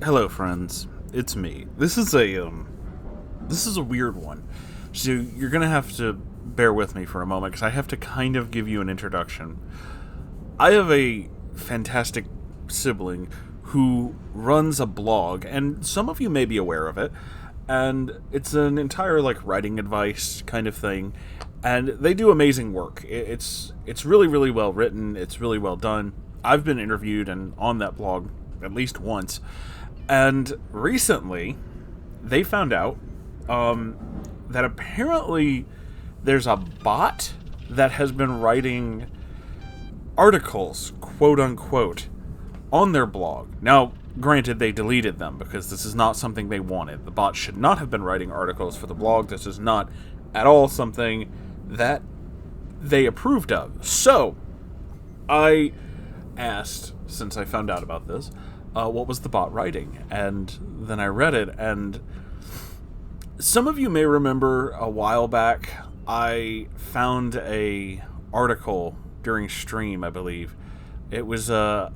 Hello, friends. It's me. This is a weird one. So you're gonna have to bear with me for a moment because I have to kind of give you an introduction. I have a fantastic sibling who runs a blog, and some of you may be aware of it. And it's an entire writing advice kind of thing, and they do amazing work. It's really really well written. It's really well done. I've been interviewed and on that blog at least once. And recently, they found out that apparently there's a bot that has been writing articles, quote unquote, on their blog. Now, granted, they deleted them because this is not something they wanted. The bot should not have been writing articles for the blog. This is not at all something that they approved of. So, I asked, since I found out about this, what was the bot writing? And then I read it, and some of you may remember a while back, I found a article during stream, I believe. It was an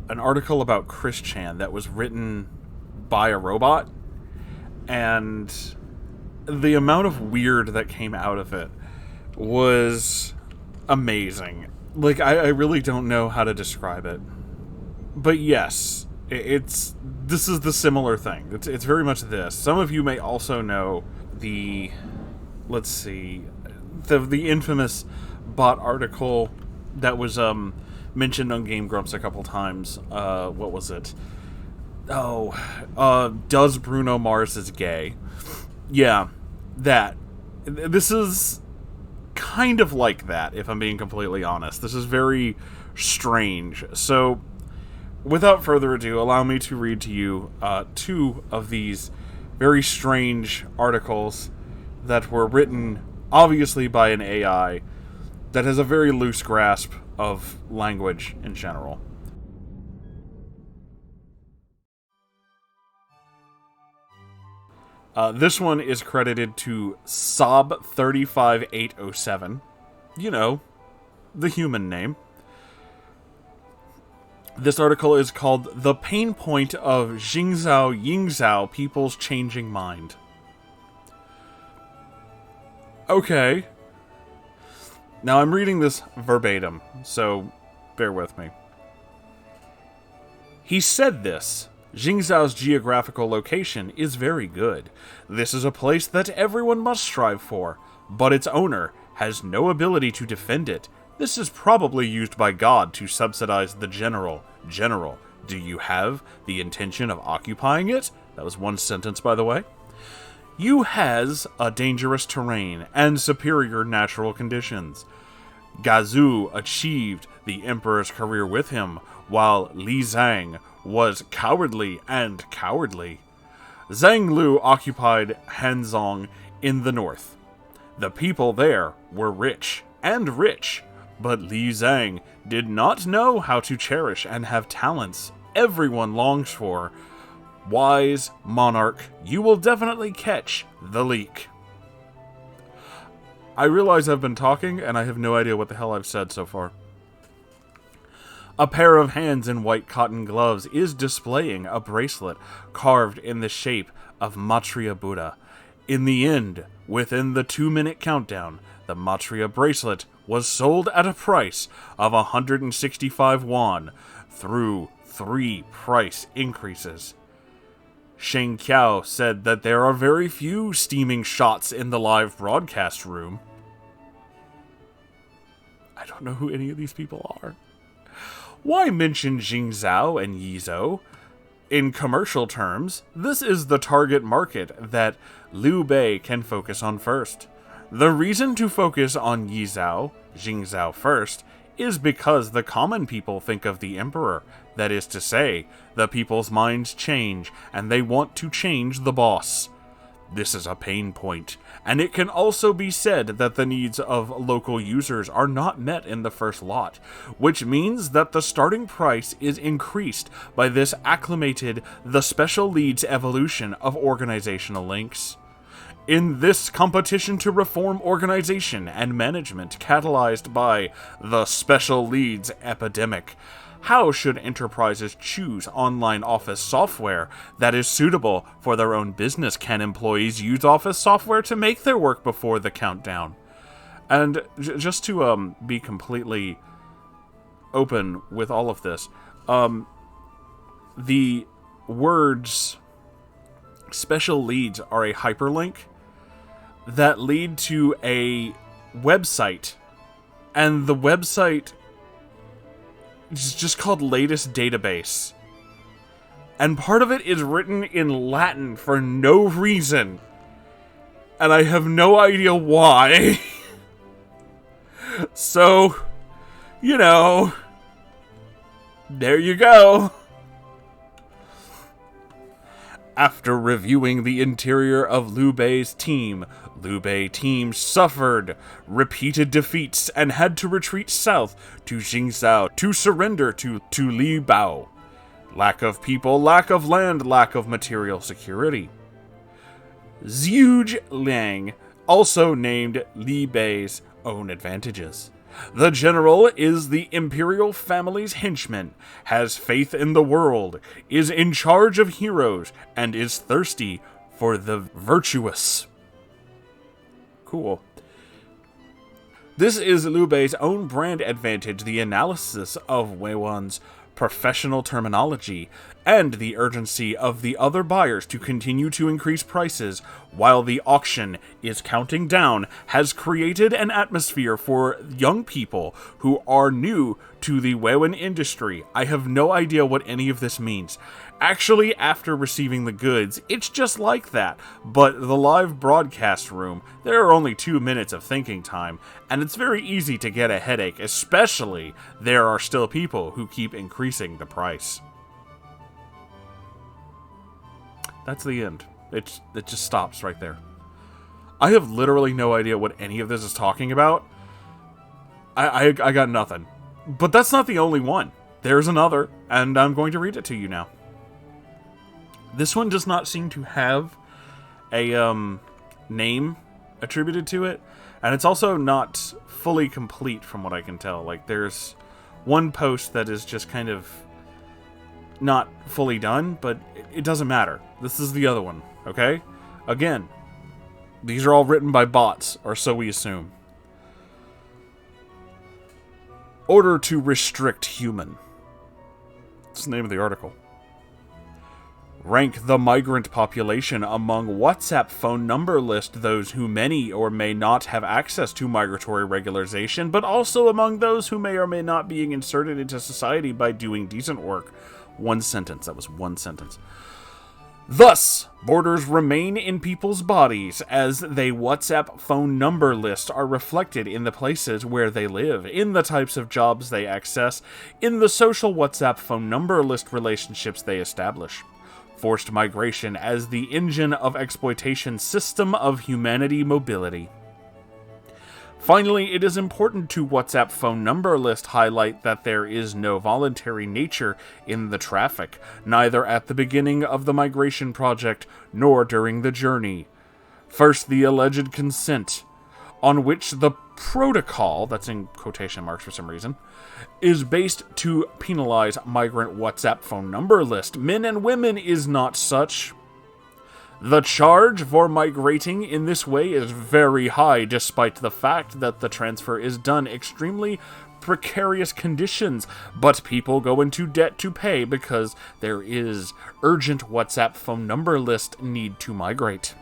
article about Chris Chan that was written by a robot, and the amount of weird that came out of it was amazing. I really don't know how to describe it. But yes, this is the similar thing. It's very much this. Some of you may also know the infamous bot article that was mentioned on Game Grumps a couple times. What was it? Does Bruno Mars is gay? Yeah, that. This is kind of like that, if I'm being completely honest. This is very strange. So, without further ado, allow me to read to you two of these very strange articles that were written, obviously, by an AI that has a very loose grasp of language in general. This one is credited to Sob35807. You know, the human name. This article is called The Pain Point of Jingzhou Yingzhou People's Changing Mind. Okay. Now I'm reading this verbatim, so bear with me. He said this. Jingzhou's geographical location is very good. This is a place that everyone must strive for, but its owner has no ability to defend it. This is probably used by God to subsidize the general. General, do you have the intention of occupying it? That was one sentence, by the way. You has a dangerous terrain and superior natural conditions. Gazu achieved the emperor's career with him, while Li Zhang was cowardly and cowardly. Zhang Lu occupied Hanzong in the north. The people there were rich and rich, but Li Zhang did not know how to cherish and have talents everyone longs for. Wise monarch, you will definitely catch the leak. I realize I've been talking, and I have no idea what the hell I've said so far. A pair of hands in white cotton gloves is displaying a bracelet carved in the shape of Maitreya Buddha. In the end, within the 2-minute countdown, the Maitreya bracelet was sold at a price of 165 won through 3 price increases. Sheng Qiao said that there are very few steaming shots in the live broadcast room. I don't know who any of these people are. Why mention Jingzhou and Yizhou? In commercial terms, this is the target market that Liu Bei can focus on first. The reason to focus on Jingzhou first, is because the common people think of the emperor. That is to say, the people's minds change, and they want to change the boss. This is a pain point, and it can also be said that the needs of local users are not met in the first lot, which means that the starting price is increased by this acclimated, the special leads evolution of organizational links. In this competition to reform organization and management catalyzed by the special leads epidemic, How should enterprises choose online office software that is suitable for their own business? Can employees use office software to make their work before the countdown? And just to be completely open with all of this, the words special leads are a hyperlink that lead to a website, and the website is just called Latest Database. And part of it is written in Latin for no reason. And I have no idea why. So, you know, there you go. After reviewing the interior of Liu Bei's team, Liu Bei team suffered repeated defeats and had to retreat south to Jingzhou to surrender to Li Bao. Lack of people, lack of land, lack of material security. Zhuge Liang also named Li Bei's own advantages. The general is the imperial family's henchman, has faith in the world, is in charge of heroes, and is thirsty for the virtuous. Cool. This is Liu Bei's own brand advantage, the analysis of Wei Wan's professional terminology, and the urgency of the other buyers to continue to increase prices while the auction is counting down has created an atmosphere for young people who are new to the Weiwen industry. I have no idea what any of this means. Actually, after receiving the goods, it's just like that, but the live broadcast room, there are only 2 minutes of thinking time, and it's very easy to get a headache, especially there are still people who keep increasing the price. That's the end. It just stops right there. I have literally no idea what any of this is talking about. I got nothing. But that's not the only one. There's another, and I'm going to read it to you now. This one does not seem to have a name attributed to it, and it's also not fully complete from what I can tell. Like, there's one post that is just kind of not fully done, but it doesn't matter. This is the other one, okay? Again, these are all written by bots, or so we assume. Order to restrict human. That's the name of the article. Rank the migrant population among WhatsApp phone number list those who may or may not have access to migratory regularization, but also among those who may or may not be inserted into society by doing decent work. One sentence. That was one sentence. Thus, borders remain in people's bodies as they WhatsApp phone number list are reflected in the places where they live, in the types of jobs they access, in the social WhatsApp phone number list relationships they establish. Forced migration as the engine of exploitation system of humanity mobility. Finally, it is important to WhatsApp phone number list highlight that there is no voluntary nature in the traffic, neither at the beginning of the migration project nor during the journey. First, the alleged consent, on which the protocol, that's in quotation marks for some reason, is based to penalize migrant WhatsApp phone number list. Men and women is not such. The charge for migrating in this way is very high, despite the fact that the transfer is done extremely precarious conditions, but people go into debt to pay because there is urgent WhatsApp phone number list need to migrate.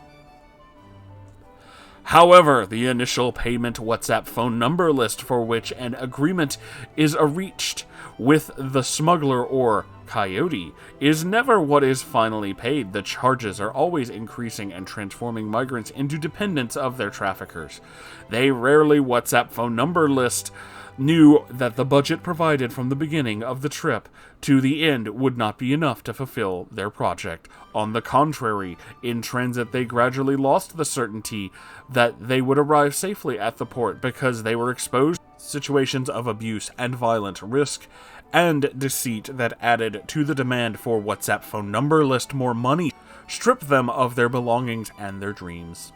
However, the initial payment WhatsApp phone number list for which an agreement is reached with the smuggler or coyote is never what is finally paid. The charges are always increasing and transforming migrants into dependents of their traffickers. They rarely WhatsApp phone number list knew that the budget provided from the beginning of the trip to the end would not be enough to fulfill their project. On the contrary, in transit they gradually lost the certainty that they would arrive safely at the port because they were exposed to situations of abuse and violent risk and deceit that added to the demand for WhatsApp phone number list more money, stripped them of their belongings and their dreams.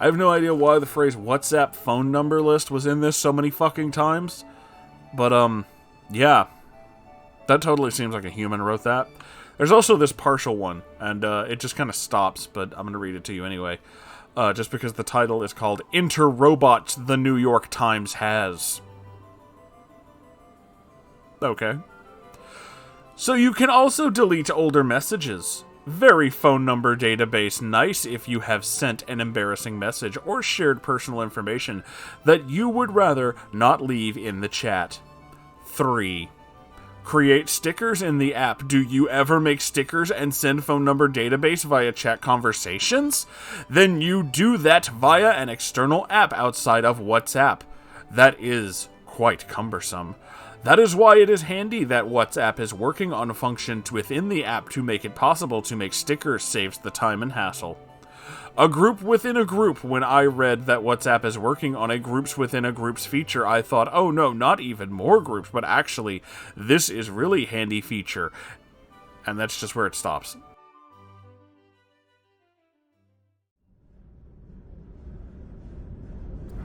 I have no idea why the phrase WhatsApp phone number list was in this so many fucking times, but, yeah. That totally seems like a human wrote that. There's also this partial one, and it just kind of stops, but I'm going to read it to you anyway. Just because the title is called Inter-Robots the New York Times Has. Okay. So you can also delete older messages. Very phone number database nice if you have sent an embarrassing message or shared personal information that you would rather not leave in the chat. 3. Create stickers in the app. Do you ever make stickers and send phone number database via chat conversations? Then you do that via an external app outside of WhatsApp. That is quite cumbersome. That is why it is handy that WhatsApp is working on functions within the app to make it possible to make stickers saves the time and hassle. A group within a group. When I read that WhatsApp is working on a groups within a groups feature, I thought, oh no, not even more groups, but actually, this is really handy feature. And that's just where it stops.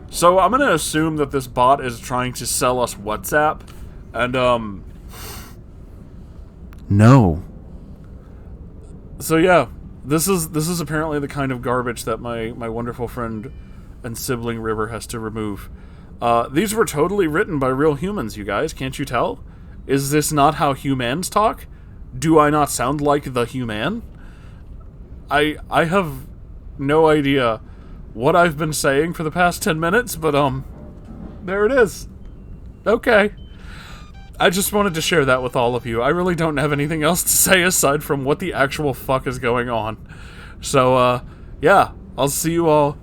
So I'm gonna assume that this bot is trying to sell us WhatsApp, and no. So yeah, this is apparently the kind of garbage that my wonderful friend and sibling River has to remove. These were totally written by real humans, you guys. Can't you tell? Is this not how humans talk? Do I not sound like the human? I have no idea what I've been saying for the past 10 minutes, but there it is. Okay. I just wanted to share that with all of you. I really don't have anything else to say aside from what the actual fuck is going on. So, yeah, I'll see you all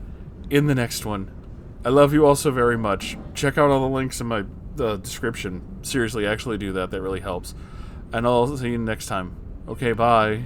in the next one. I love you all so very much. Check out all the links in my description. Seriously, actually do that. That really helps. And I'll see you next time. Okay, bye.